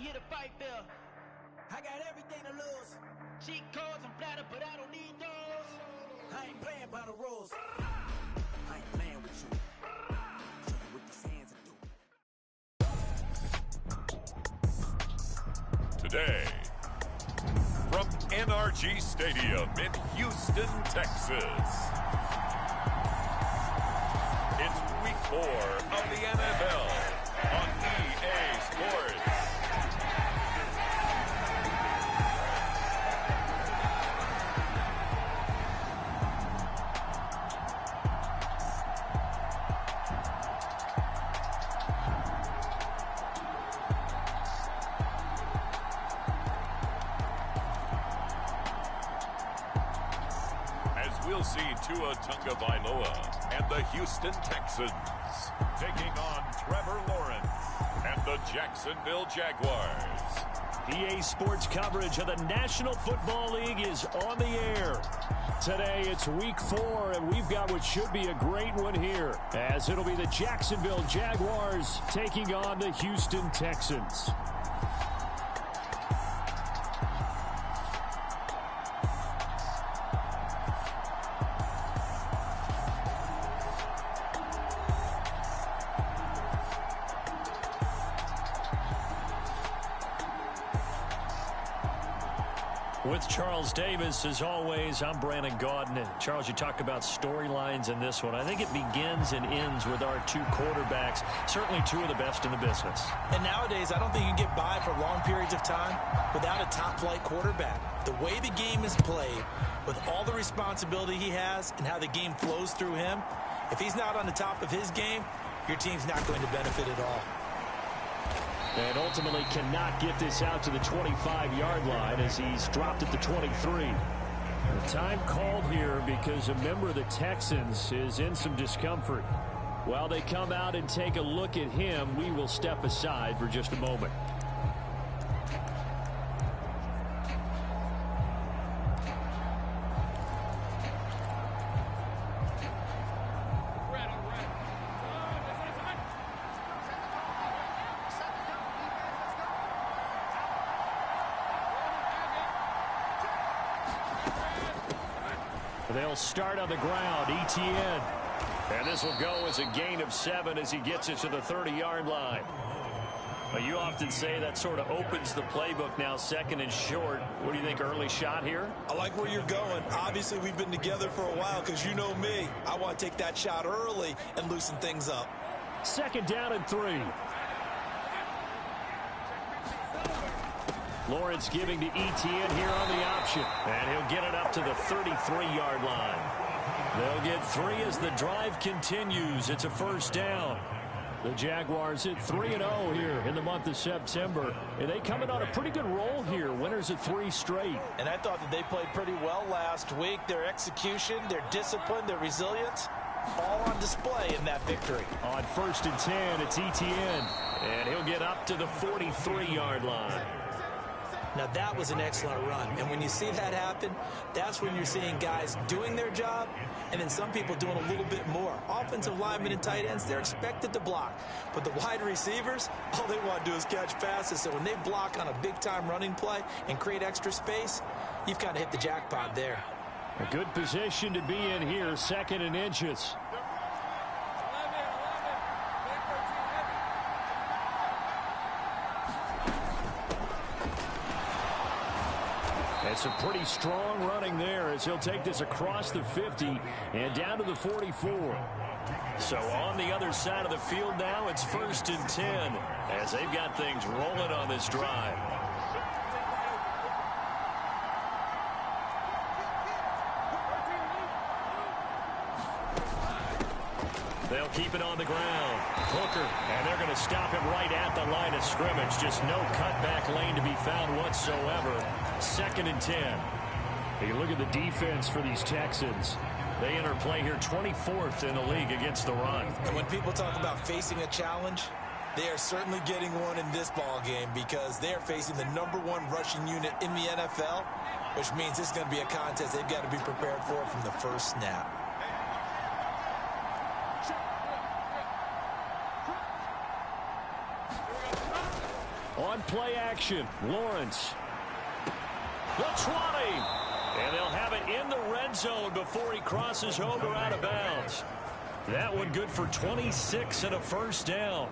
here to fight fair. I got everything to lose. Cheat codes and flatter, but I don't need those. I ain't playing by the rules. I ain't playing with you. Show you what these hands do. Today, from NRG Stadium in Houston, Texas, it's Week 4 of the NFL on EA Sports. We'll see Tua Tagovailoa and the Houston Texans taking on Trevor Lawrence and the Jacksonville Jaguars. EA Sports coverage of the National Football League is on the air. Today it's Week 4, and we've got what should be a great one here, as it'll be the Jacksonville Jaguars taking on the Houston Texans. With Charles Davis, as always, I'm Brandon Gaudin. And Charles, you talk about storylines in this one. I think it begins and ends with our two quarterbacks, certainly two of the best in the business. And nowadays, I don't think you can get by for long periods of time without a top-flight quarterback. The way the game is played, with all the responsibility he has and how the game flows through him, if he's not on the top of his game, your team's not going to benefit at all. And ultimately cannot get this out to the 25-yard line as he's dropped at the 23. The time called here because a member of the Texans is in some discomfort. While they come out and take a look at him, we will step aside for just a moment. They'll start on the ground, ETN. And this will go as a gain of 7 as he gets it to the 30-yard line. But you often say that sort of opens the playbook now, second and short. What do you think, early shot here? I like where you're going. Obviously, we've been together for a while because you know me. I want to take that shot early and loosen things up. Second down and 3. Lawrence giving to ETN here on the option. And he'll get it up to the 33-yard line. They'll get 3 as the drive continues. It's a first down. The Jaguars hit 3-0 here in the month of September. And they coming on a pretty good roll here. Winners of 3 straight. And I thought that they played pretty well last week. Their execution, their discipline, their resilience, all on display in that victory. On first and 10, it's ETN. And he'll get up to the 43-yard line. Now, that was an excellent run. And when you see that happen, that's when you're seeing guys doing their job and then some people doing a little bit more. Offensive linemen and tight ends, they're expected to block. But the wide receivers, all they want to do is catch passes. So when they block on a big-time running play and create extra space, you've kind of hit the jackpot there. A good position to be in here, second and inches. It's a pretty strong running there as he'll take this across the 50 and down to the 44. So on the other side of the field now, it's first and 10 as they've got things rolling on this drive. They'll keep it on the ground. Hooker, and they're going to stop him right at the line of scrimmage. Just no cutback lane to be found whatsoever. Second and 10. You look at the defense for these Texans. They enter play here 24th in the league against the run. And when people talk about facing a challenge, they are certainly getting one in this ball game because they're facing the #1 rushing unit in the NFL, which means it's going to be a contest they've got to be prepared for from the first snap. On play action, Lawrence. The 20. And they'll have it in the red zone before he crosses over out of bounds. That one good for 26 and a first down.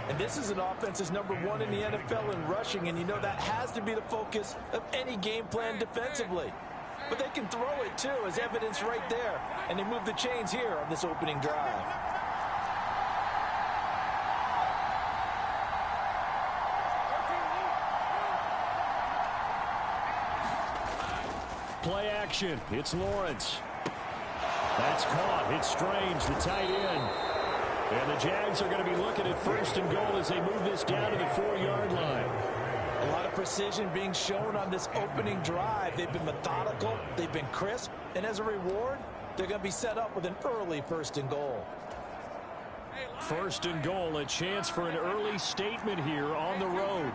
And this is an offense that's #1 in the NFL in rushing, and you know that has to be the focus of any game plan defensively. But they can throw it, too, as evidence right there. And they move the chains here on this opening drive. Play action. It's Lawrence. That's caught. It's Strange, the tight end. And the Jags are going to be looking at first and goal as they move this down to the 4-yard line. A lot of precision being shown on this opening drive. They've been methodical. They've been crisp. And as a reward, they're going to be set up with an early first and goal. First and goal, a chance for an early statement here on the road.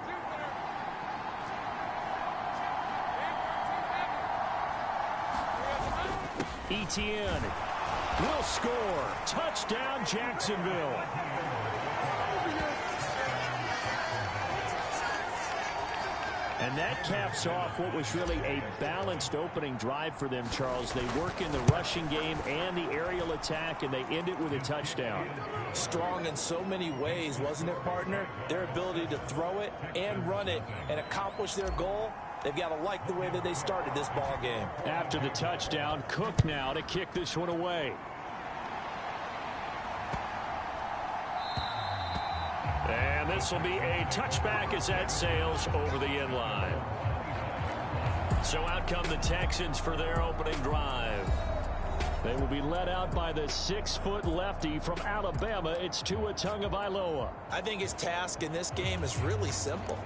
Etienne will score. Touchdown, Jacksonville. And that caps off what was really a balanced opening drive for them, Charles. They work in the rushing game and the aerial attack, and they end it with a touchdown. Strong in so many ways, wasn't it, partner? Their ability to throw it and run it and accomplish their goal. They've got to like the way that they started this ball game. After the touchdown, Cook now to kick this one away. And this will be a touchback as that sails over the end line. So out come the Texans for their opening drive. They will be led out by the 6-foot lefty from Alabama. It's Tua Tagovailoa. I think his task in this game is really simple.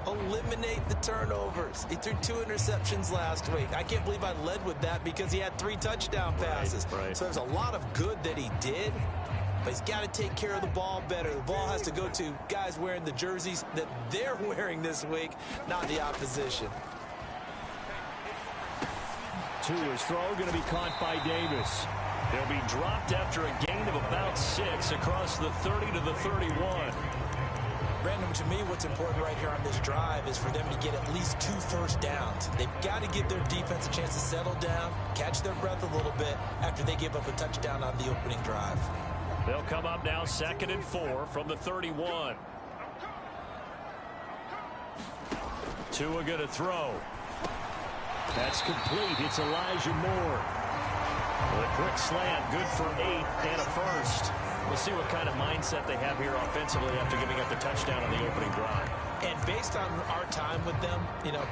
Eliminate the turnovers. He threw 2 interceptions last week. I can't believe I led with that because he had 3 touchdown passes. Right. So there's a lot of good that he did, but he's got to take care of the ball better. The ball has to go to guys wearing the jerseys that they're wearing this week, not the opposition. Tua's throw going to be caught by Davis. They'll be dropped after a gain of about 6 across the 30 to the 31. Brandon, to me, what's important right here on this drive is for them to get at least 2 first downs. They've got to give their defense a chance to settle down, catch their breath a little bit after they give up a touchdown on the opening drive. They'll come up now 2nd and 4 from the 31. Tua going to throw. That's complete. It's Elijah Moore. With a quick slant, good for 8 and a first. We'll see what kind of mindset they have here offensively after giving up the touchdown on the opening drive. And based on our time with them,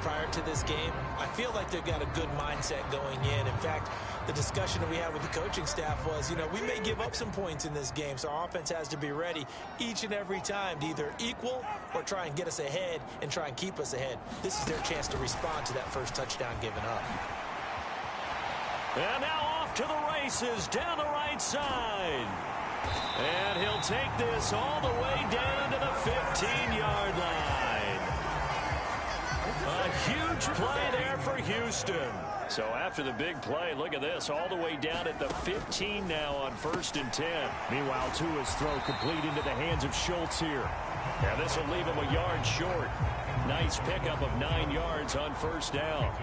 prior to this game, I feel like they've got a good mindset going in. In fact, the discussion that we had with the coaching staff was, we may give up some points in this game, so our offense has to be ready each and every time to either equal or try and get us ahead and try and keep us ahead. This is their chance to respond to that first touchdown given up. And now off to the races down the right side. And he'll take this all the way down to the 15-yard line. A huge play there for Houston. So after the big play, look at this, all the way down at the 15 now on 1st and 10. Meanwhile, Tua's throw complete into the hands of Schultz here. Now this will leave him a yard short. Nice pickup of 9 yards on 1st down.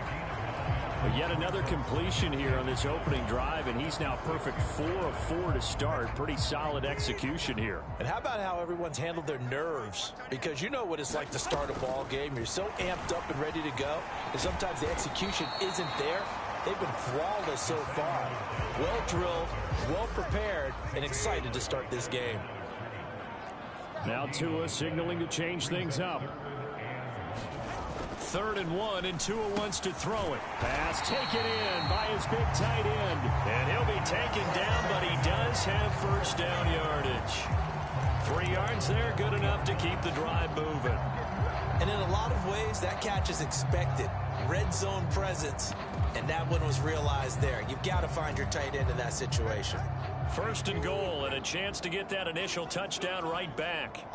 But yet another completion here on this opening drive, and he's now perfect 4 of 4 to start. Pretty solid execution here. And how about how everyone's handled their nerves? Because you know what it's like to start a ball game. You're so amped up and ready to go, and sometimes the execution isn't there. They've been flawless so far. Well drilled, well prepared, and excited to start this game. Now Tua signaling to change things up. 3rd and 1, and Tua wants to throw it. Pass taken in by his big tight end. And he'll be taken down, but he does have first down yardage. 3 yards there, good enough to keep the drive moving. And in a lot of ways, that catch is expected. Red zone presence, and that one was realized there. You've got to find your tight end in that situation. 1st and goal, and a chance to get that initial touchdown right back.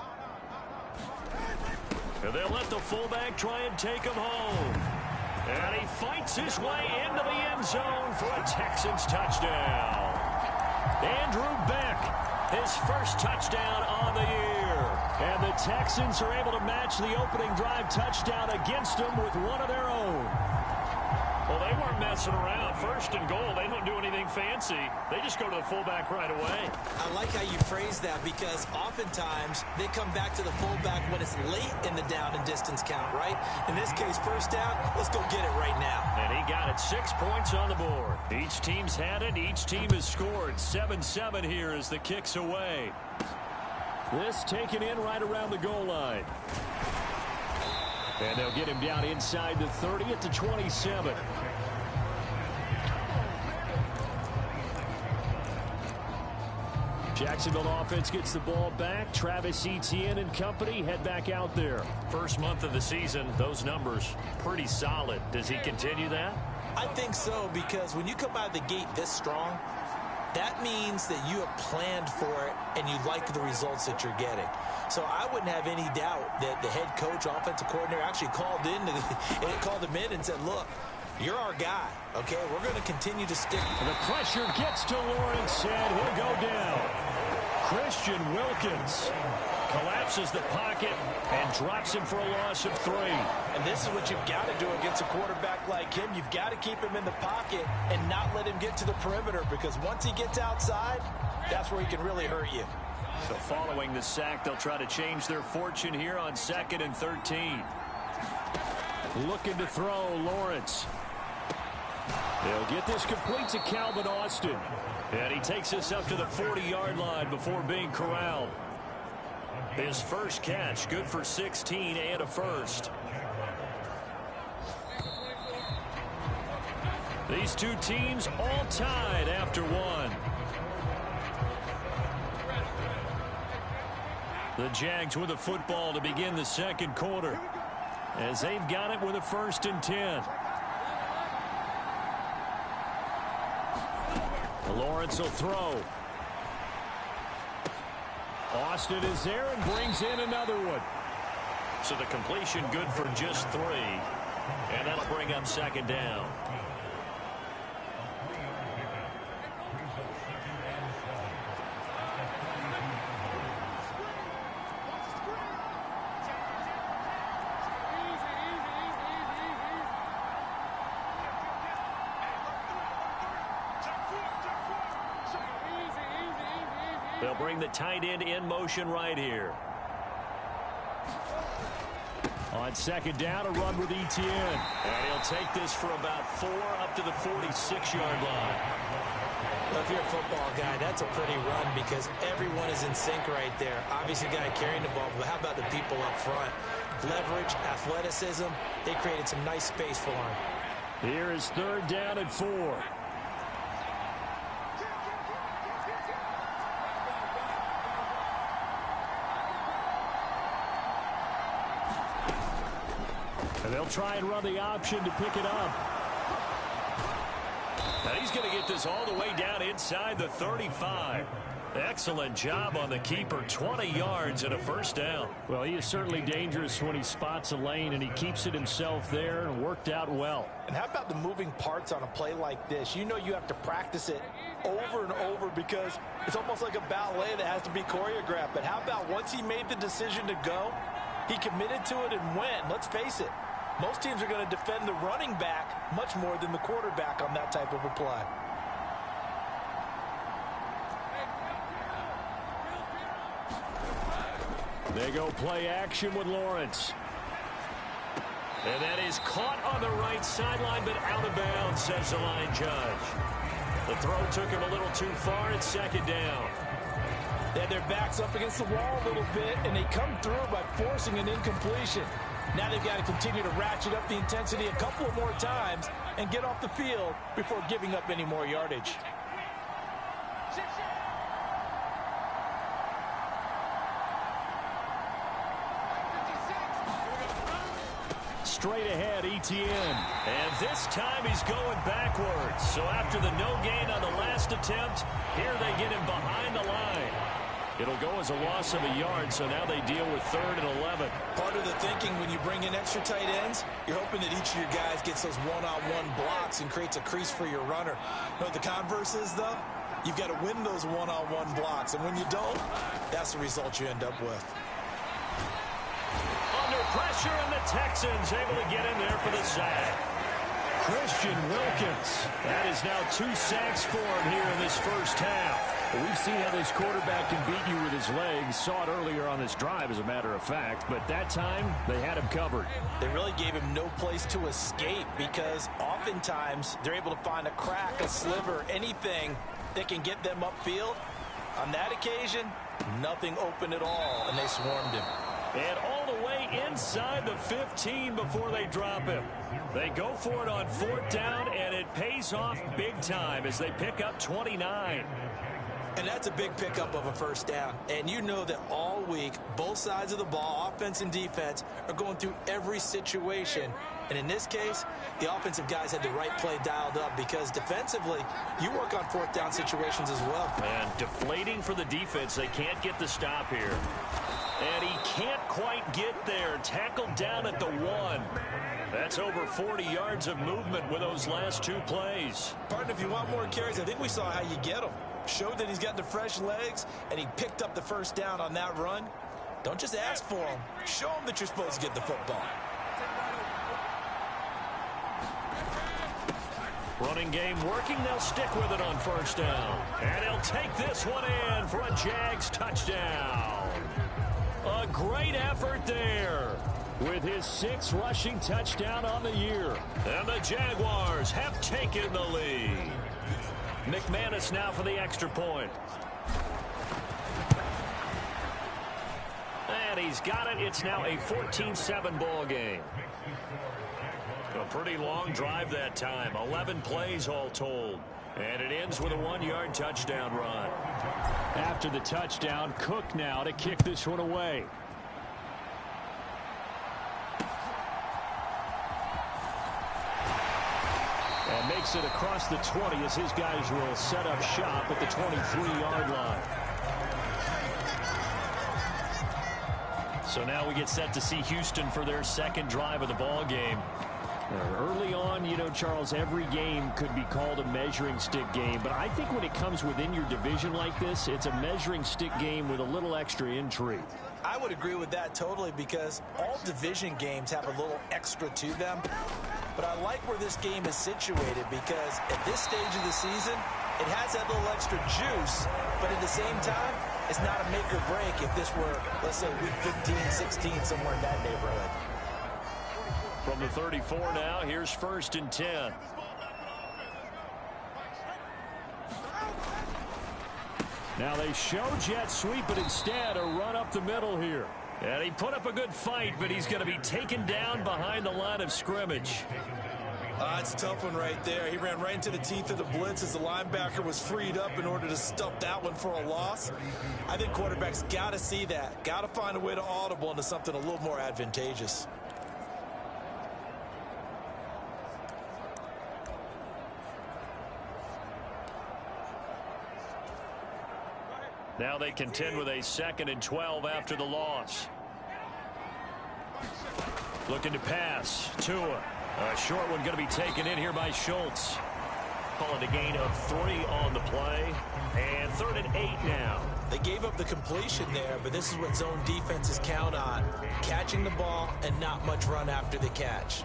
And they'll let the fullback try and take him home. And he fights his way into the end zone for a Texans touchdown. Andrew Beck his first touchdown on the year. And the Texans are able to match the opening drive touchdown against them with one of their own. Well, they weren't messing around. First and goal, they don't do anything fancy. They just go to the fullback right away. I like how you phrase that because oftentimes they come back to the fullback when it's late in the down and distance count, right? In this case, first down, let's go get it right now. And he got it, 6 points on the board. Each team's had it. Each team has scored. 7-7 here as the kick's away. This taken in right around the goal line. And they'll get him down inside the 30 at the 27. Jacksonville offense gets the ball back. Travis Etienne and company head back out there. First month of the season, those numbers pretty solid. Does he continue that? I think so, because when you come out of the gate this strong, that means that you have planned for it and you like the results that you're getting. So I wouldn't have any doubt that the head coach, offensive coordinator, actually called him in and said, look, you're our guy, okay? We're going to continue to stick. And the pressure gets to Lawrence, and he'll go down. Christian Wilkins collapses the pocket and drops him for a loss of 3. And this is what you've got to do against a quarterback like him. You've got to keep him in the pocket and not let him get to the perimeter, because once he gets outside, that's where he can really hurt you. So following the sack, they'll try to change their fortune here on 2nd and 13. Looking to throw, Lawrence. They'll get this complete to Calvin Austin. And he takes us up to the 40-yard line before being corralled. His first catch, good for 16 and a first. These two teams all tied after one. The Jags with the football to begin the second quarter, as they've got it with a 1st and 10. Lawrence will throw. Austin is there and brings in another one. So the completion good for just 3. And that'll bring up 2nd down. They'll bring the tight end in motion right here. On 2nd down, a run with Etienne. And he'll take this for about 4 up to the 46-yard line. Well, if you're a football guy, that's a pretty run because everyone is in sync right there. Obviously, the guy carrying the ball, but how about the people up front? Leverage, athleticism, they created some nice space for him. Here is 3rd down and 4. And they'll try and run the option to pick it up. Now he's going to get this all the way down inside the 35. Excellent job on the keeper. 20 yards and a 1st down. Well, he is certainly dangerous when he spots a lane, and he keeps it himself there and worked out well. And how about the moving parts on a play like this? You know you have to practice it over and over because it's almost like a ballet that has to be choreographed. But how about once he made the decision to go, he committed to it and went. Let's face it, most teams are going to defend the running back much more than the quarterback on that type of a play. They go play action with Lawrence. And that is caught on the right sideline, but out of bounds, says the line judge. The throw took him a little too far. It's 2nd down. They had their backs up against the wall a little bit, and they come through by forcing an incompletion. Now they've got to continue to ratchet up the intensity a couple of more times and get off the field before giving up any more yardage. Straight ahead, Etienne. And this time he's going backwards. So after the no gain on the last attempt, here they get him behind the line. It'll go as a loss of a yard, so now they deal with 3rd and 11. Part of the thinking when you bring in extra tight ends, you're hoping that each of your guys gets those one-on-one blocks and creates a crease for your runner. You know what the converse is, though? You've got to win those one-on-one blocks, and when you don't, that's the result you end up with. Under pressure, and the Texans able to get in there for the sack. Christian Wilkins. That is now 2 sacks for him here in this first half. We've seen how this quarterback can beat you with his legs. Saw it earlier on this drive, as a matter of fact. But that time, they had him covered. They really gave him no place to escape because oftentimes they're able to find a crack, a sliver, anything that can get them upfield. On that occasion, nothing open at all, and they swarmed him. And all the way inside the 15 before they drop him. They go for it on 4th down, and it pays off big time as they pick up 29. And that's a big pickup of a first down. And you know that all week, both sides of the ball, offense and defense, are going through every situation. And in this case, the offensive guys had the right play dialed up because defensively, you work on 4th down situations as well. And deflating for the defense. They can't get the stop here. And he can't quite get there. Tackled down at the 1. That's over 40 yards of movement with those last 2 plays. Partner, if you want more carries, I think we saw how you get them. Showed that he's got the fresh legs, and he picked up the first down on that run. Don't just ask for him. Show him that you're supposed to get the football. Running game working. They'll stick with it on 1st down. And he'll take this one in for a Jags touchdown. A great effort there with his 6th rushing touchdown on the year. And the Jaguars have taken the lead. McManus now for the extra point. And he's got it. It's now a 14-7 ball game. A pretty long drive that time. 11 plays all told. And it ends with a 1-yard touchdown run. After the touchdown, Cook now to kick this one away. And makes it across the 20 as his guys will set up shop at the 23-yard line. So now we get set to see Houston for their 2nd drive of the ball game. Early on, you know, Charles, every game could be called a measuring stick game. But I think when it comes within your division like this, it's a measuring stick game with a little extra intrigue. I would agree with that totally because all division games have a little extra to them. But I like where this game is situated because at this stage of the season, it has that little extra juice. But at the same time, it's not a make or break if this were, let's say, week 15, 16, somewhere in that neighborhood. From the 34 now, here's 1st and 10. Now they show jet sweep, but instead a run up the middle here. And he put up a good fight, but he's going to be taken down behind the line of scrimmage. It's a tough one right there. He ran right into the teeth of the blitz as the linebacker was freed up in order to stuff that one for a loss. I think quarterbacks got to see that. Got to find a way to audible into something a little more advantageous. Now they contend with a 2nd and 12 after the loss. Looking to pass. Tua. A short one going to be taken in here by Schultz. Call it a gain of 3 on the play. And 3rd and 8 now. They gave up the completion there, but this is what zone defenses count on. Catching the ball and not much run after the catch.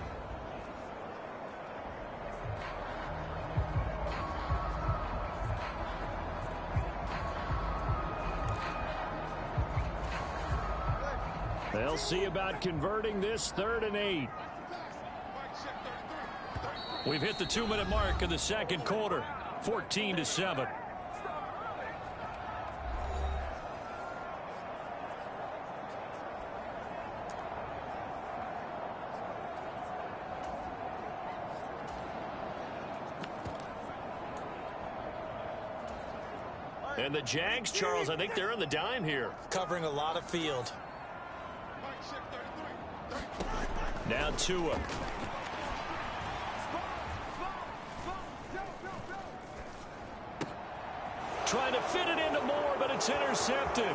They'll see about converting this 3rd and 8. We've hit the 2-minute mark of the 2nd quarter. 14-7. And the Jags, Charles, I think they're in the dime here. Covering a lot of field. Now Tua. Trying to fit it into Moore, but it's intercepted.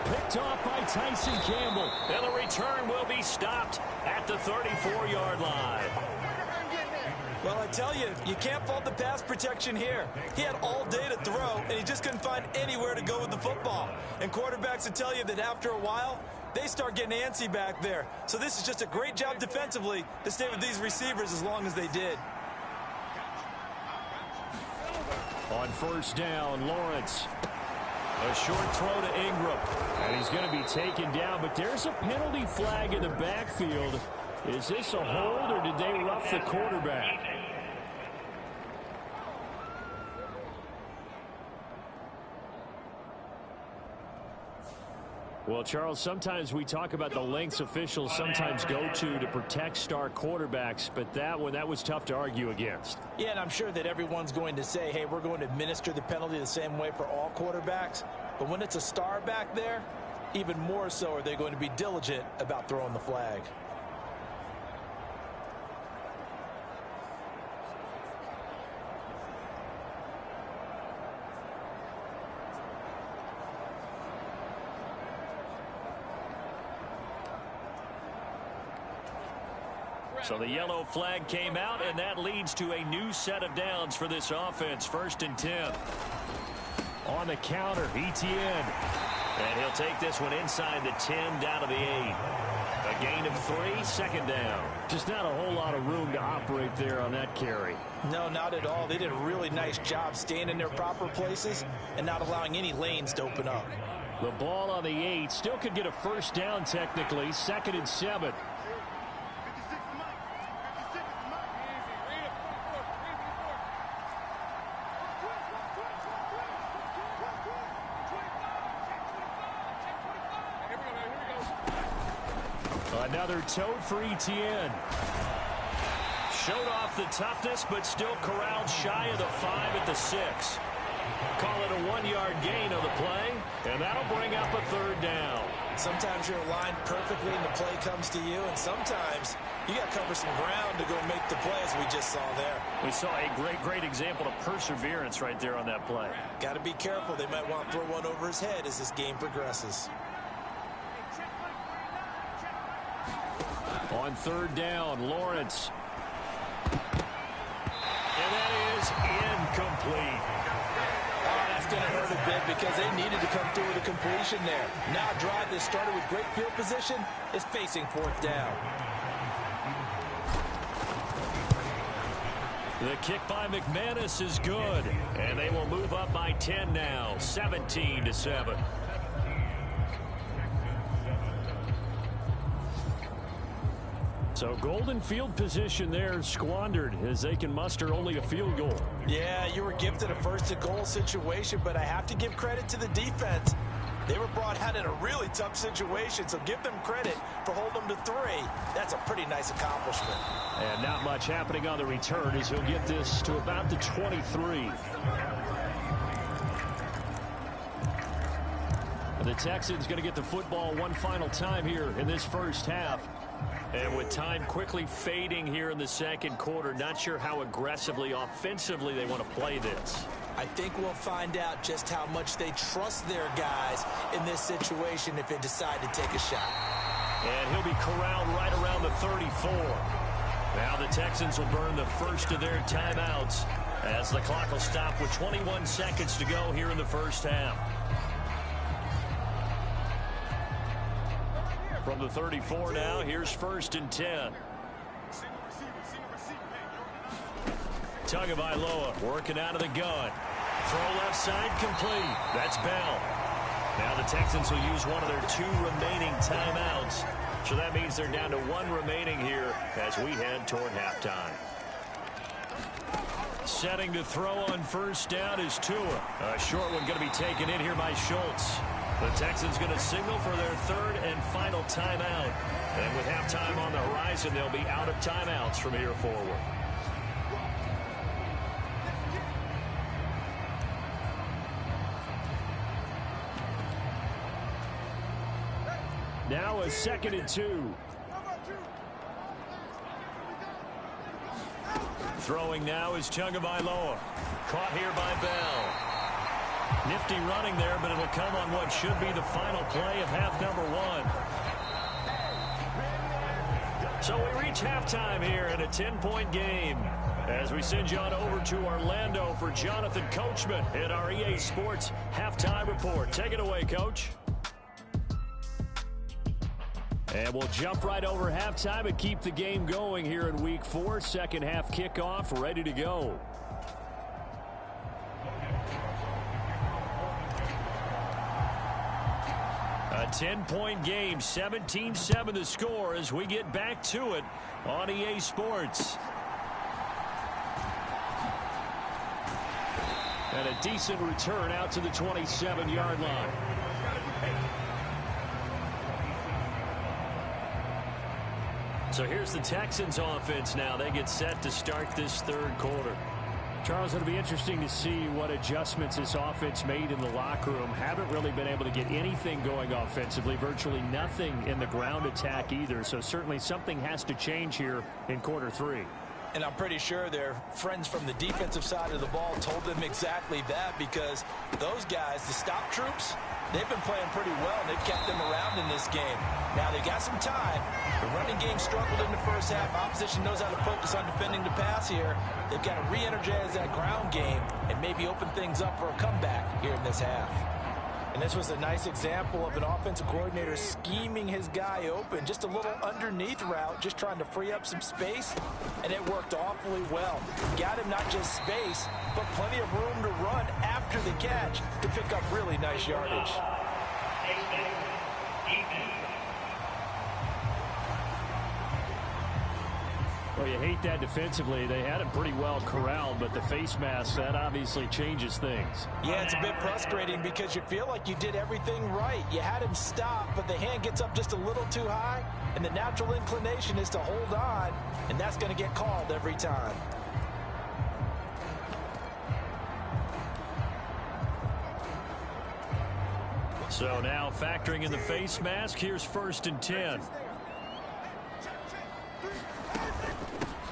Picked off by Tyson Campbell. And the return will be stopped at the 34-yard line. Well, I tell you, you can't fault the pass protection here. He had all day to throw, and he just couldn't find anywhere to go with the football. And quarterbacks will tell you that after a while, they start getting antsy back there. So this is just a great job defensively to stay with these receivers as long as they did. On first down, Lawrence. A short throw to Ingram. And he's going to be taken down, but there's a penalty flag in the backfield. Is this a hold, or did they rough the quarterback? Well, Charles, sometimes we talk about the lengths officials sometimes go to protect star quarterbacks, but that was tough to argue against. Yeah, and I'm sure that everyone's going to say, hey, we're going to administer the penalty the same way for all quarterbacks. But when it's a star back there, even more so are they going to be diligent about throwing the flag. So the yellow flag came out, and that leads to a new set of downs for this offense. 1st and 10. On the counter, Etienne. And he'll take this one inside the 10, down to the 8. A gain of 3, 2nd down. Just not a whole lot of room to operate there on that carry. No, not at all. They did a really nice job staying in their proper places and not allowing any lanes to open up. The ball on the 8 still could get a first down technically. 2nd and 7. Another tote for Etienne. Showed off the toughness, but still corralled shy of the 5 at the 6. Call it a 1-yard gain on the play, and that'll bring up a 3rd down. Sometimes you're aligned perfectly and the play comes to you, and sometimes you got to cover some ground to go make the play, as we just saw there. We saw a great example of perseverance right there on that play. Got to be careful. They might want to throw one over his head as this game progresses. On 3rd down, Lawrence. And that is incomplete. Oh, that's going to hurt a bit because they needed to come through with a completion there. Now a drive that started with great field position is facing 4th down. The kick by McManus is good. And they will move up by 10 now, 17-7. So golden field position there squandered as they can muster only a field goal. Yeah, you were gifted a 1st and goal situation, but I have to give credit to the defense. They were brought out in a really tough situation, so give them credit for holding them to 3. That's a pretty nice accomplishment. And not much happening on the return as he'll get this to about the 23. And the Texans going to get the football one final time here in this first half. And with time quickly fading here in the 2nd quarter, not sure how aggressively, offensively they want to play this. I think we'll find out just how much they trust their guys in this situation if they decide to take a shot. And he'll be corralled right around the 34. Now the Texans will burn the first of their timeouts as the clock will stop with 21 seconds to go here in the first half. From the 34 now, here's 1st and 10. Tagovailoa working out of the gun. Throw left side complete. That's Bell. Now the Texans will use one of their 2 remaining timeouts. So that means they're down to 1 remaining here as we head toward halftime. Setting to throw on 1st down is Tua. A short one going to be taken in here by Schultz. The Texans going to signal for their 3rd and final timeout. And with halftime on the horizon, they'll be out of timeouts from here forward. Now a 2nd and 2. Throwing now is Tagovailoa. Caught here by Bell. Nifty running there, but it'll come on what should be the final play of half number 1. So we reach halftime here in a 10-point game. As we send you on over to Orlando for Jonathan Coachman in our EA Sports Halftime Report. Take it away, Coach. And we'll jump right over halftime and keep the game going here in Week 4. Second half kickoff, ready to go. A 10-point game, 17-7 the score as we get back to it on EA Sports. And a decent return out to the 27-yard line. So here's the Texans offense now. They get set to start this third quarter. Charles, it'll be interesting to see what adjustments this offense made in the locker room. Haven't really been able to get anything going offensively, virtually nothing in the ground attack either. So certainly something has to change here in quarter 3. And I'm pretty sure their friends from the defensive side of the ball told them exactly that, because those guys, the stop troops, they've been playing pretty well. They've kept them around in this game. Now they got some time. The running game struggled in the first half. Opposition knows how to focus on defending the pass here. They've got to re-energize that ground game and maybe open things up for a comeback here in this half. And this was a nice example of an offensive coordinator scheming his guy open. Just a little underneath route, just trying to free up some space, and it worked awfully well. Got him not just space, but plenty of room to run after the catch to pick up really nice yardage. Well, you hate that defensively. They had him pretty well corralled, but the face mask, that obviously changes things. Yeah, it's a bit frustrating because you feel like you did everything right. You had him stop, but the hand gets up just a little too high, and the natural inclination is to hold on, and that's going to get called every time. So now factoring in the face mask, here's 1st and 10.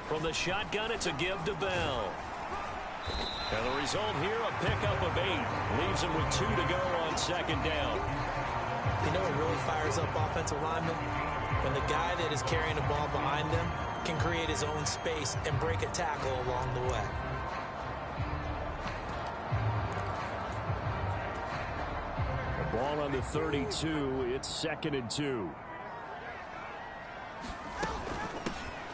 From the shotgun, it's a give to Bell. And the result here, a pickup of 8. Leaves him with 2 to go on second down. You know what really fires up offensive linemen? When the guy that is carrying the ball behind them can create his own space and break a tackle along the way. The ball on the 32. It's 2nd and 2.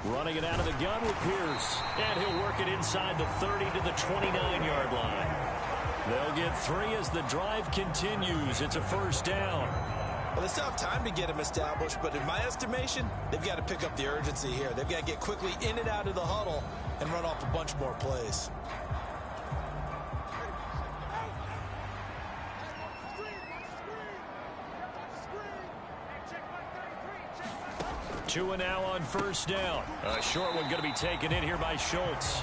Running it out of the gun with Pierce. And he'll work it inside the 30 to the 29-yard line. They'll get 3 as the drive continues. It's a 1st down. Well, they still have time to get him established, but in my estimation, they've got to pick up the urgency here. They've got to get quickly in and out of the huddle and run off a bunch more plays. Two and now on 1st down. A short one going to be taken in here by Schultz.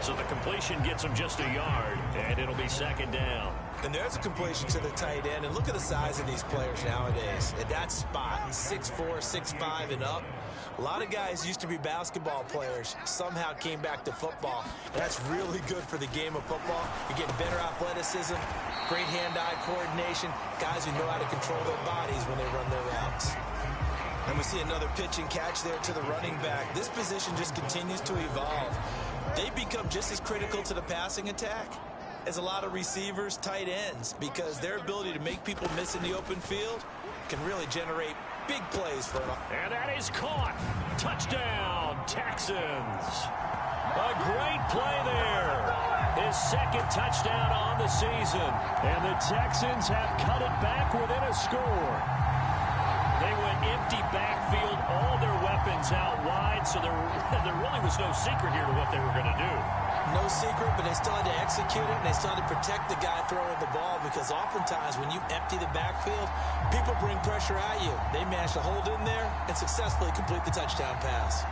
So the completion gets him just a yard, and it'll be 2nd down. And there's a completion to the tight end. And look at the size of these players nowadays. At that spot, 6'4", 6'5", and up. A lot of guys used to be basketball players, somehow came back to football. And that's really good for the game of football. You're getting better athleticism, great hand-eye coordination, guys who know how to control their bodies when they run their routes. And we see another pitch and catch there to the running back. This position just continues to evolve. They become just as critical to the passing attack as a lot of receivers, tight ends, because their ability to make people miss in the open field can really generate big plays for them. And that is caught. Touchdown, Texans. A great play there. His 2nd touchdown on the season. And the Texans have cut it back within a score. They went empty backfield, all their weapons out wide, so there really was no secret here to what they were going to do. No secret, but they still had to execute it, and they still had to protect the guy throwing the ball, because oftentimes when you empty the backfield, people bring pressure at you. They managed to hold in there and successfully complete the touchdown pass.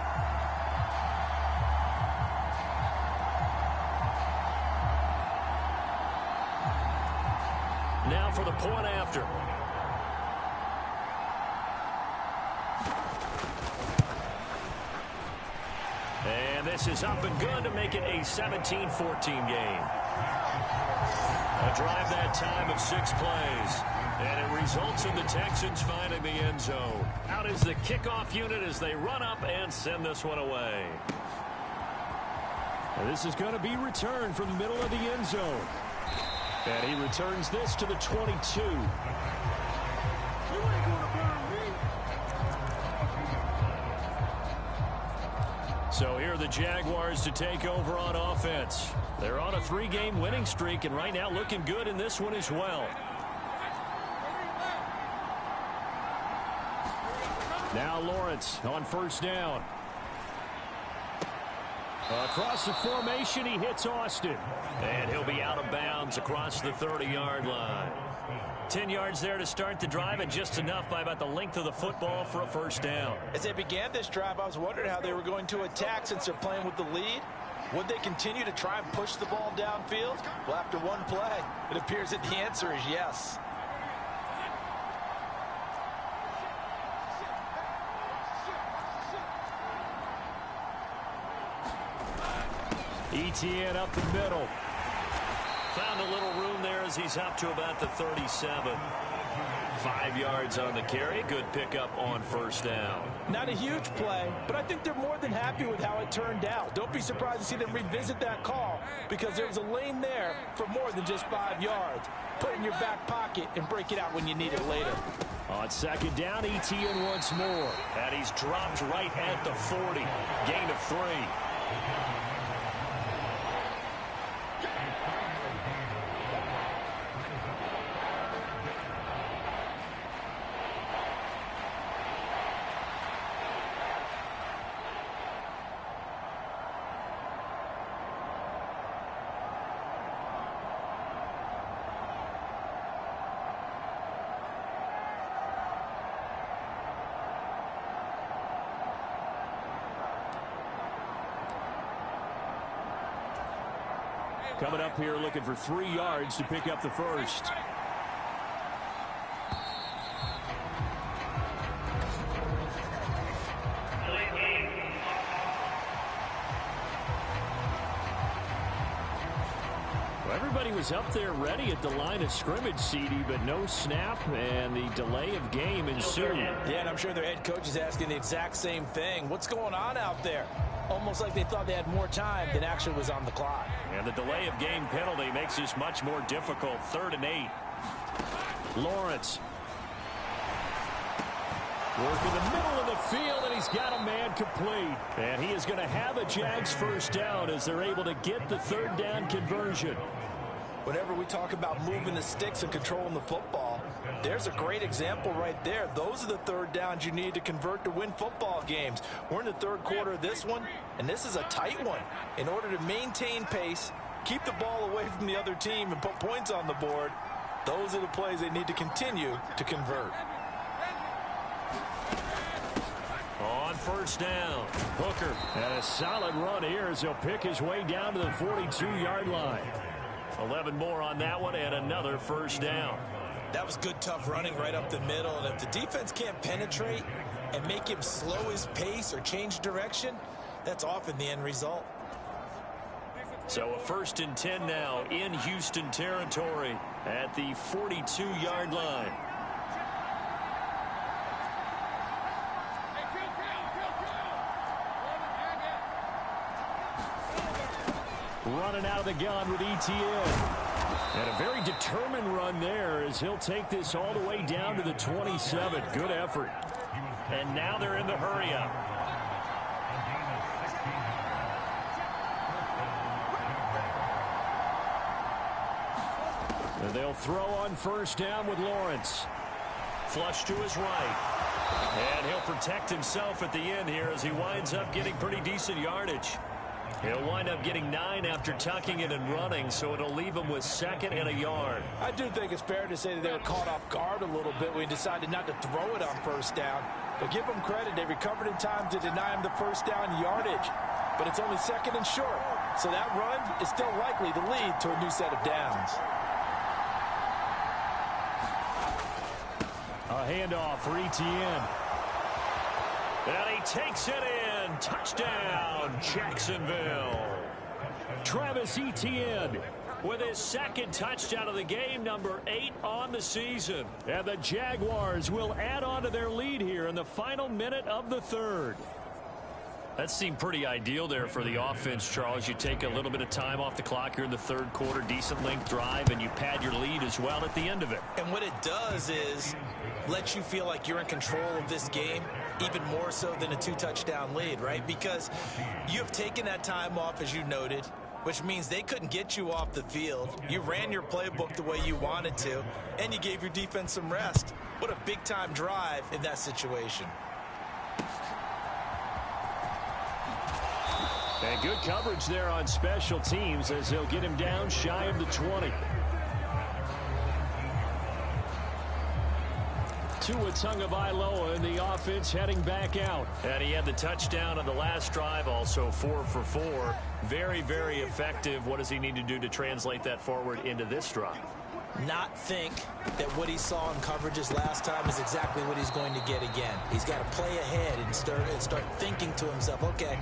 Now for the point after. And this is up and good to make it a 17-14 game. A drive that time of 6 plays. And it results in the Texans finding the end zone. Out is the kickoff unit as they run up and send this one away. And this is going to be returned from the middle of the end zone. And he returns this to the 22. So here are the Jaguars to take over on offense. They're on a 3-game winning streak, and right now looking good in this one as well. Now Lawrence on first down. Across the formation, he hits Austin. And he'll be out of bounds across the 30-yard line. 10 yards there to start the drive, and just enough by about the length of the football for a first down. As they began this drive, I was wondering how they were going to attack since they're playing with the lead. Would they continue to try and push the ball downfield? Well, after one play, it appears that the answer is yes. ETN up the middle. Found a little room there as he's up to about the 37. 5 yards on the carry. Good pickup on first down. Not a huge play, but I think they're more than happy with how it turned out. Don't be surprised to see them revisit that call, because there was a lane there for more than just 5 yards. Put it in your back pocket and break it out when you need it later. On second down, ETN once more. And he's dropped right at the 40. Gain of 3. Coming up here looking for 3 yards to pick up the first. Well, everybody was up there ready at the line of scrimmage, CD, but no snap, and the delay of game ensued. Yeah, and I'm sure their head coach is asking the exact same thing. What's going on out there? Almost like they thought they had more time than actually was on the clock. And the delay of game penalty makes this much more difficult. 3rd and 8. Lawrence. Working the middle of the field, and he's got a man complete. And he is going to have a Jags first down as they're able to get the 3rd down conversion. Whenever we talk about moving the sticks and controlling the football, there's a great example right there. Those are the 3rd downs you need to convert to win football games. We're in the 3rd quarter of this one, and this is a tight one. In order to maintain pace, keep the ball away from the other team, and put points on the board, those are the plays they need to continue to convert. On first down, Hooker. And a solid run here as he'll pick his way down to the 42-yard line. 11 more on that one, and another first down. That was good, tough running right up the middle. And if the defense can't penetrate and make him slow his pace or change direction, that's often the end result. So a 1st and 10 now in Houston territory at the 42-yard line. Running out of the gun with ETN. And a very determined run there as he'll take this all the way down to the 27. Good effort. And now they're in the hurry-up. And they'll throw on first down with Lawrence. Flush to his right. And he'll protect himself at the end here as he winds up getting pretty decent yardage. He'll wind up getting 9 after tucking it and running, so it'll leave him with 2nd and a yard. I do think it's fair to say that they were caught off guard a little bit when he decided not to throw it on first down. But give them credit, they recovered in time to deny him the first down yardage. But it's only 2nd and short, so that run is still likely to lead to a new set of downs. A handoff for ETN. And he takes it in. Touchdown, Jacksonville. Travis Etienne with his 2nd touchdown of the game, number 8 on the season. And the Jaguars will add on to their lead here in the final minute of the 3rd. That seemed pretty ideal there for the offense, Charles. You take a little bit of time off the clock here in the third quarter, decent length drive, and you pad your lead as well at the end of it. And what it does is let you feel like you're in control of this game, even more so than a 2-touchdown lead, right? Because you have taken that time off, as you noted, which means they couldn't get you off the field. You ran your playbook the way you wanted to, and you gave your defense some rest. What a big-time drive in that situation. And good coverage there on special teams as he'll get him down shy of the 20. Tua Tagovailoa in the offense heading back out. And he had the touchdown on the last drive, also 4 for 4. Very, very effective. What does he need to do to translate that forward into this drive? Not think that what he saw in coverages last time is exactly what he's going to get again. He's got to play ahead and start thinking to himself, okay,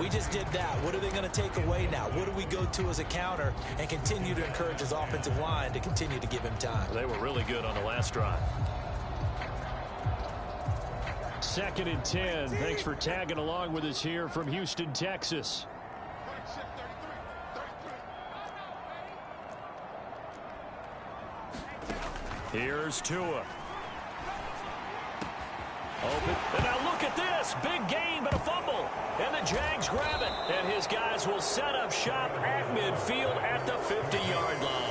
we just did that. What are they going to take away now? What do we go to as a counter? And continue to encourage his offensive line to continue to give him time. They were really good on the last drive. 2nd and 10. Thanks for tagging along with us here from Houston, Texas. Here's Tua. Open. And now look at this. Big gain, but a fumble. And the Jags grab it. And his guys will set up shop at midfield at the 50-yard line.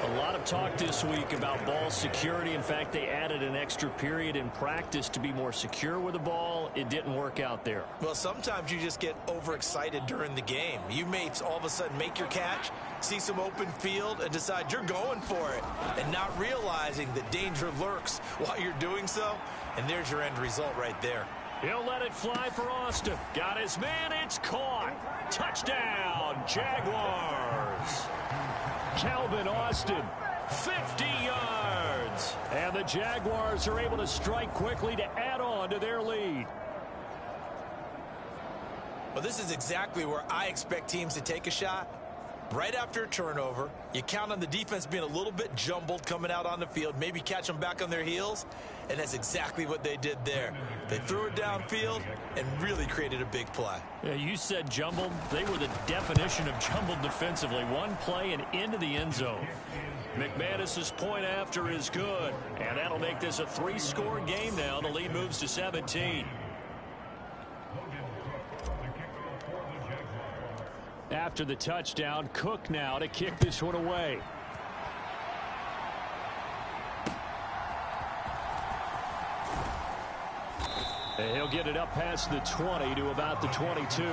A lot of talk this week about ball security. In fact, they added an extra period in practice to be more secure with the ball. It didn't work out there. Well, sometimes you just get overexcited during the game. You may all of a sudden make your catch, see some open field, and decide you're going for it, and not realizing that danger lurks while you're doing so. And there's your end result right there. He'll let it fly for Austin. Got his man. It's caught. Touchdown, Jaguars. Calvin Austin, 50 yards. And the Jaguars are able to strike quickly to add on to their lead. Well, this is exactly where I expect teams to take a shot. Right after a turnover, you count on the defense being a little bit jumbled coming out on the field, maybe catch them back on their heels, and that's exactly what they did there. They threw it downfield and really created a big play. Yeah, you said jumbled. They were the definition of jumbled defensively. One play and into the end zone. McManus's point after is good, and that'll make this a 3-score game now. The lead moves to 17. After the touchdown, Cook now to kick this one away. And he'll get it up past the 20 to about the 22.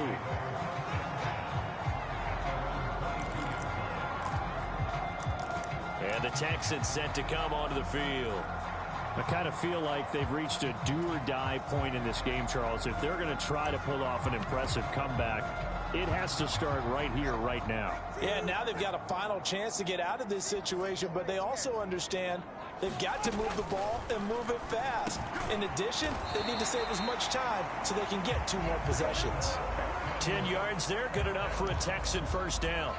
And the Texans set to come onto the field. I kind of feel like they've reached a do-or-die point in this game, Charles. If they're going to try to pull off an impressive comeback, it has to start right here, right now. Yeah, now they've got a final chance to get out of this situation, but they also understand they've got to move the ball and move it fast. In addition, they need to save as much time so they can get 2 more possessions. 10 yards there, good enough for a Texan first down.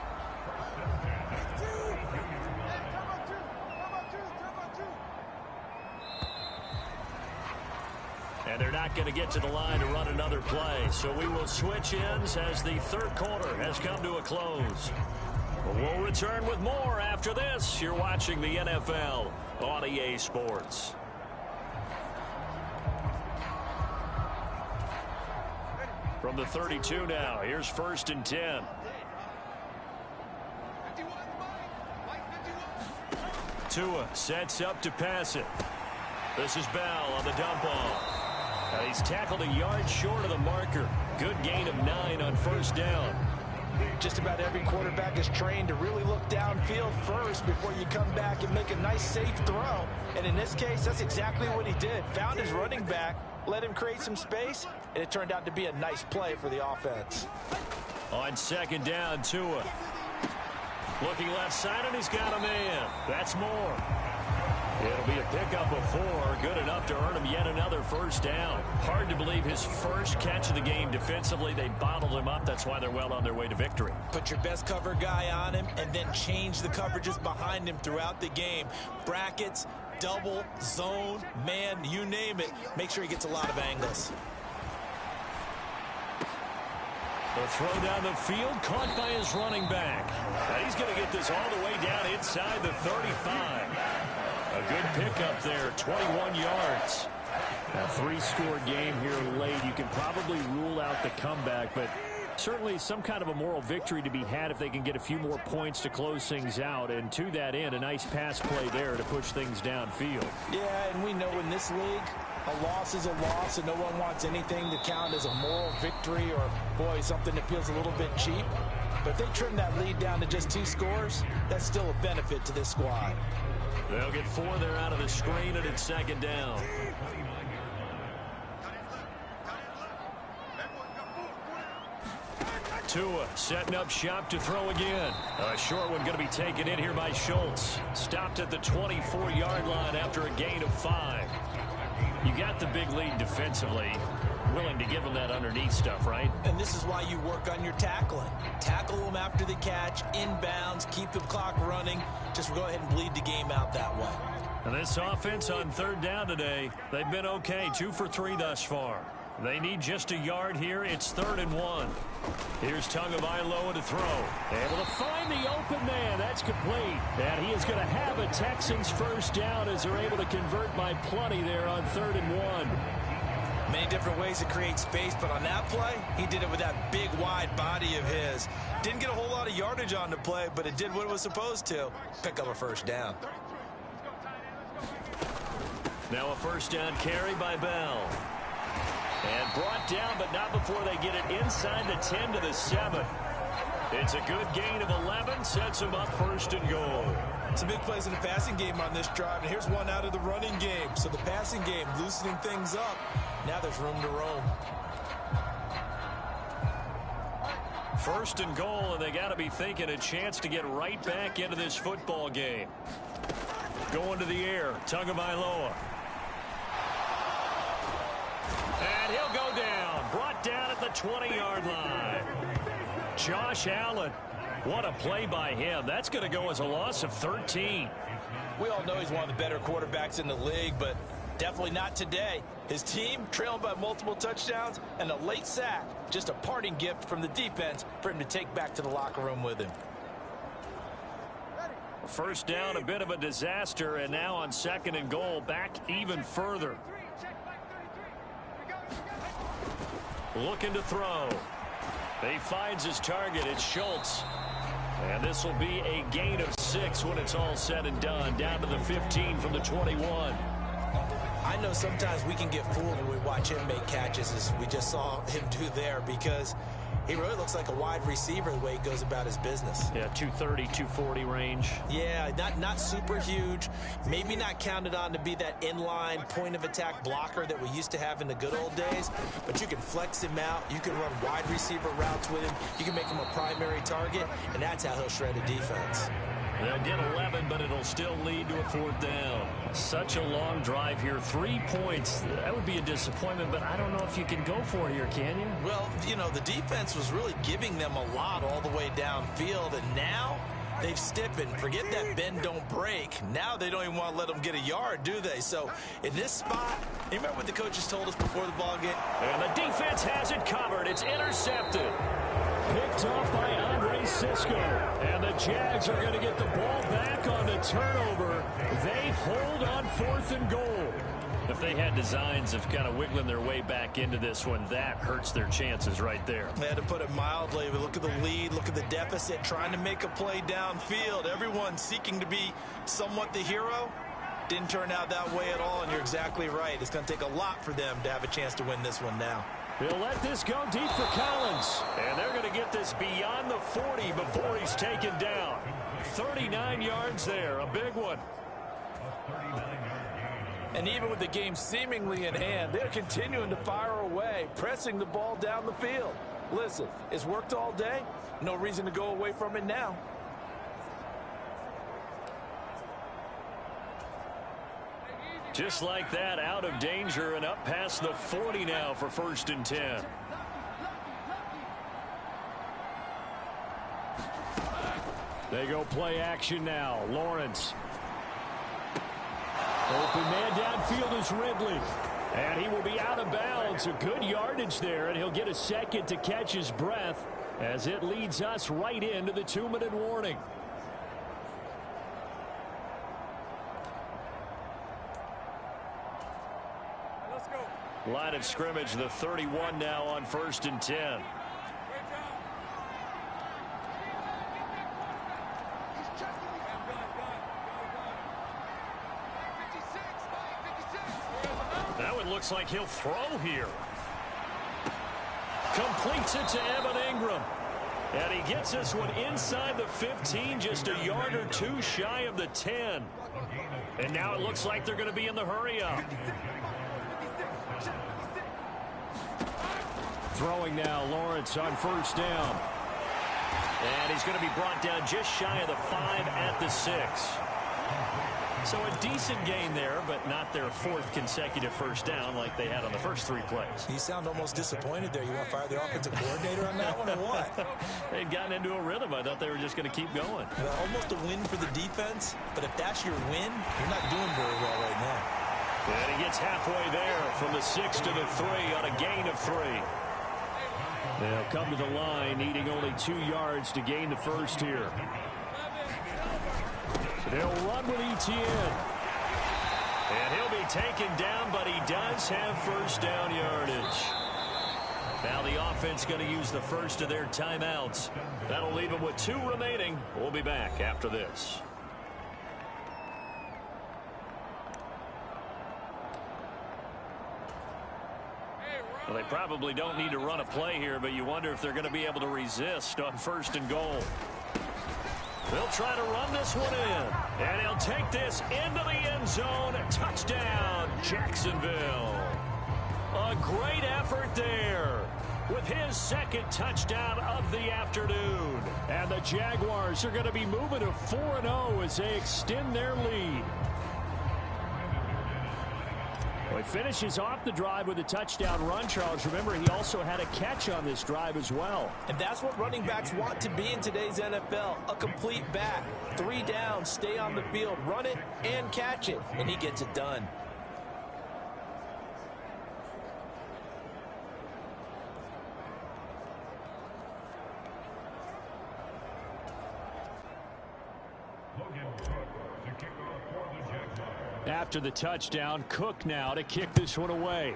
And they're not going to get to the line to run another play. So we will switch ends as the third quarter has come to a close. We'll return with more after this. You're watching the NFL on EA Sports. From the 32 now, here's 1st and 10. Tua sets up to pass it. This is Bell on the dump off. He's tackled a yard short of the marker. Good gain of 9 on first down. Just about every quarterback is trained to really look downfield first before you come back and make a nice, safe throw. And in this case, that's exactly what he did. Found his running back, let him create some space, and it turned out to be a nice play for the offense. On 2nd down, Tua. Looking left side, and he's got a man. That's more. It'll be a pickup of 4, good enough to earn him yet another first down. Hard to believe his first catch of the game defensively. They bottled him up. That's why they're well on their way to victory. Put your best cover guy on him and then change the coverages behind him throughout the game. Brackets, double, zone, man, you name it. Make sure he gets a lot of angles. The throw down the field, caught by his running back. And he's going to get this all the way down inside the 35. A good pickup there, 21 yards. A 3-score game here late. You can probably rule out the comeback, but certainly some kind of a moral victory to be had if they can get a few more points to close things out. And to that end, a nice pass play there to push things downfield. Yeah, and we know in this league, a loss is a loss, and no one wants anything to count as a moral victory or, boy, something that feels a little bit cheap. But if they trim that lead down to just 2 scores, that's still a benefit to this squad. They'll get 4 there out of the screen, and it's 2nd down. Tua setting up shop to throw again. A short one going to be taken in here by Schultz. Stopped at the 24-yard line after a gain of 5. You got the big lead defensively. Willing to give them that underneath stuff, right? And this is why you work on your tackling. Tackle them after the catch, inbounds, keep the clock running. Just go ahead and bleed the game out that way. And this offense on 3rd down today, they've been okay. 2 for 3 thus far. They need just a yard here. It's 3rd and 1. Here's Tagovailoa to throw. Able to find the open man. That's complete. And he is going to have a Texans first down as they're able to convert by plenty there on 3rd and 1. Many different ways to create space, but on that play, he did it with that big, wide body of his. Didn't get a whole lot of yardage on the play, but it did what it was supposed to. Pick up a first down. Now a first down carry by Bell. And brought down, but not before they get it inside the 10 to the 7. It's a good gain of 11, sets them up 1st and goal. Some big plays in the passing game on this drive, and here's one out of the running game. So the passing game loosening things up. Now there's room to roam. 1st and goal, and they got to be thinking a chance to get right back into this football game. Going to the air, Tagovailoa. And he'll go down. Brought down at the 20-yard line. Josh Allen. What a play by him. That's going to go as a loss of 13. We all know he's one of the better quarterbacks in the league, but definitely not today. His team trailing by multiple touchdowns and a late sack. Just a parting gift from the defense for him to take back to the locker room with him. First down, a bit of a disaster, and now on 2nd and goal, back even further. Looking to throw. He finds his target. It's Schultz. And this will be a gain of 6 when it's all said and done. Down to the 15 from the 21. I know sometimes we can get fooled when we watch him make catches, as we just saw him do there, because he really looks like a wide receiver the way he goes about his business. Yeah, 230, 240 range. Yeah, not super huge. Maybe not counted on to be that inline point-of-attack blocker that we used to have in the good old days, but you can flex him out. You can run wide receiver routes with him. You can make him a primary target, and that's how he'll shred a defense. They'll get 11, but it'll still lead to a 4th down. Such a long drive here. 3 points. That would be a disappointment, but I don't know if you can go for it here, can you? Well, you know, the defense was really giving them a lot all the way downfield, and now they've stiffened. Forget that bend, don't break. Now they don't even want to let them get a yard, do they? So in this spot, you remember what the coaches told us before the ball game? And the defense has it covered. It's intercepted. Picked off by Andre Sisco. And the Jags are going to get the ball back on the turnover. They hold on 4th and goal. If they had designs of kind of wiggling their way back into this one, that hurts their chances right there. They had to put it mildly, but look at the lead, look at the deficit, trying to make a play downfield. Everyone seeking to be somewhat the hero. Didn't turn out that way at all, and you're exactly right. It's going to take a lot for them to have a chance to win this one now. He'll let this go deep for Collins. And they're going to get this beyond the 40 before he's taken down. 39 yards there, a big one. And even with the game seemingly in hand, they're continuing to fire away, pressing the ball down the field. Listen, it's worked all day. No reason to go away from it now. Just like that, out of danger and up past the 40 now for 1st and 10. They go play action now. Lawrence. Open man downfield is Ridley. And he will be out of bounds. A good yardage there, and he'll get a second to catch his breath as it leads us right into the 2-minute warning. Line of scrimmage, the 31 now on 1st and 10. Now it looks like he'll throw here. Completes it to Evan Ingram. And he gets this one inside the 15, just a yard or two shy of the 10. And now it looks like they're going to be in the hurry-up. Throwing now, Lawrence on 1st down. And he's going to be brought down just shy of the 5 at the 6. So a decent gain there, but not their 4th consecutive 1st down like they had on the first 3 plays. You sound almost disappointed there. You want to fire the offensive coordinator on that one or what? They'd gotten into a rhythm. I thought they were just going to keep going. Well, almost a win for the defense, but if that's your win, you're not doing very well right now. And he gets halfway there from the 6 to the 3 on a gain of 3. They'll come to the line, needing only 2 yards to gain the 1st here. They'll run with Etienne. And he'll be taken down, but he does have 1st down yardage. Now the offense going to use the first of their timeouts. That'll leave them with 2 remaining. We'll be back after this. Well, they probably don't need to run a play here, but you wonder if they're going to be able to resist on 1st and goal. They'll try to run this one in. And he'll take this into the end zone. Touchdown, Jacksonville. A great effort there with his 2nd touchdown of the afternoon. And the Jaguars are going to be moving to 4-0 as they extend their lead. Well, he finishes off the drive with a touchdown run, Charles. Remember, he also had a catch on this drive as well. And that's what running backs want to be in today's NFL, a complete back. 3 downs, stay on the field, run it, and catch it. And he gets it done. After the touchdown, Cook now to kick this one away.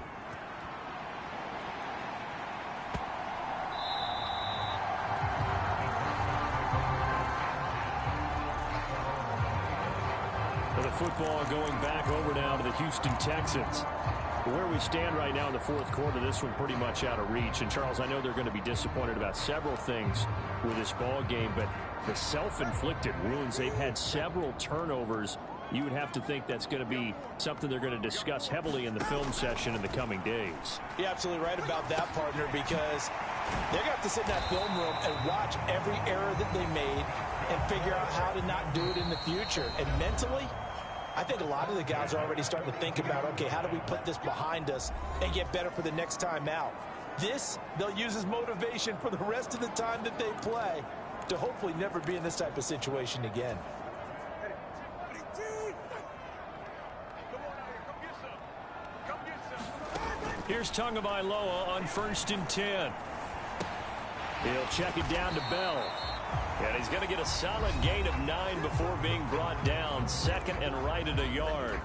The football going back over now to the Houston Texans. Where we stand right now in the 4th quarter, this one pretty much out of reach. And, Charles, I know they're going to be disappointed about several things with this ball game, but the self-inflicted wounds, they've had several turnovers. You would have to think that's going to be something they're going to discuss heavily in the film session in the coming days. You're absolutely right about that, partner, because they're going to have to sit in that film room and watch every error that they made and figure out how to not do it in the future. And mentally, I think a lot of the guys are already starting to think about, okay, how do we put this behind us and get better for the next time out? This, they'll use as motivation for the rest of the time that they play to hopefully never be in this type of situation again. Here's Tagovailoa on 1st and 10. He'll check it down to Bell. And he's going to get a solid gain of 9 before being brought down. 2nd and right at a yard.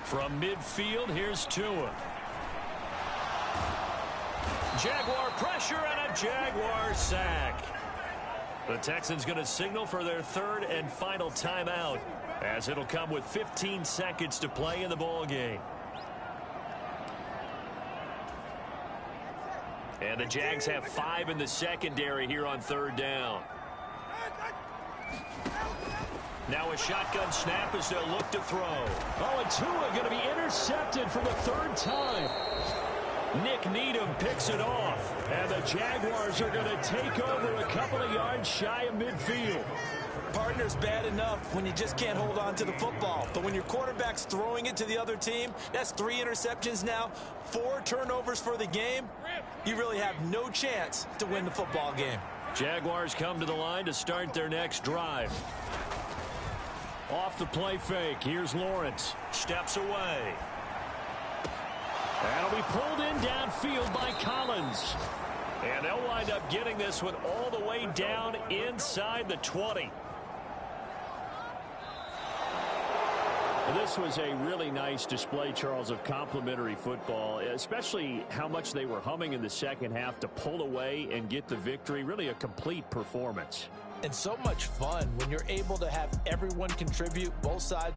From midfield, here's Tua. Jaguar pressure and a Jaguar sack. The Texans going to signal for their 3rd and final timeout, as it'll come with 15 seconds to play in the ball game. And the Jags have 5 in the secondary here on 3rd down. Now a shotgun snap as they'll look to throw. Oh, and Tua going to be intercepted for the 3rd time. Nick Needham picks it off, and the Jaguars are going to take over a couple of yards shy of midfield. Partner's bad enough when you just can't hold on to the football. But when your quarterback's throwing it to the other team, that's 3 interceptions now, 4 turnovers for the game. You really have no chance to win the football game. Jaguars come to the line to start their next drive. Off the play fake, here's Lawrence. Steps away. That'll be pulled in downfield by Collins. And they'll wind up getting this one all the way down inside the 20. This was a really nice display, Charles, of complimentary football, especially how much they were humming in the second half to pull away and get the victory. Really a complete performance. And so much fun when you're able to have everyone contribute, both sides.